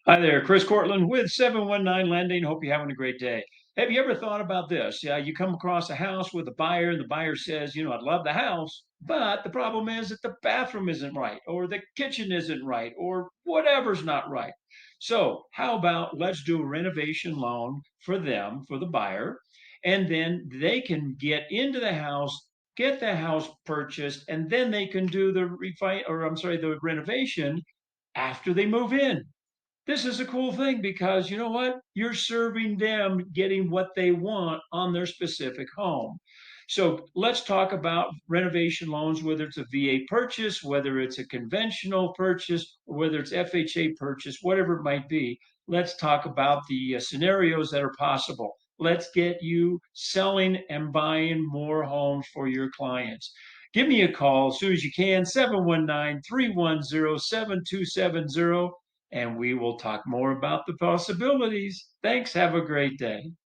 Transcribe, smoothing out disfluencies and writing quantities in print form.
Hi there, Chris Cortland with 719 Lending. Hope you're having a great day. Have you ever thought about this? Yeah, you come across a house with a buyer, and the buyer says, I'd love the house, but the problem is that the bathroom isn't right, or the kitchen isn't right, or whatever's not right. So, how about let's do a renovation loan for them, for the buyer, and then they can get into the house, get the house purchased, and then they can do the renovation after they move in. This is a cool thing because you know what? You're serving them getting what they want on their specific home. So let's talk about renovation loans, whether it's a VA purchase, whether it's a conventional purchase, or whether it's FHA purchase, whatever it might be. Let's talk about the scenarios that are possible. Let's get you selling and buying more homes for your clients. Give me a call as soon as you can, 719 310 7270, and we will talk more about the possibilities. Thanks. Have a great day.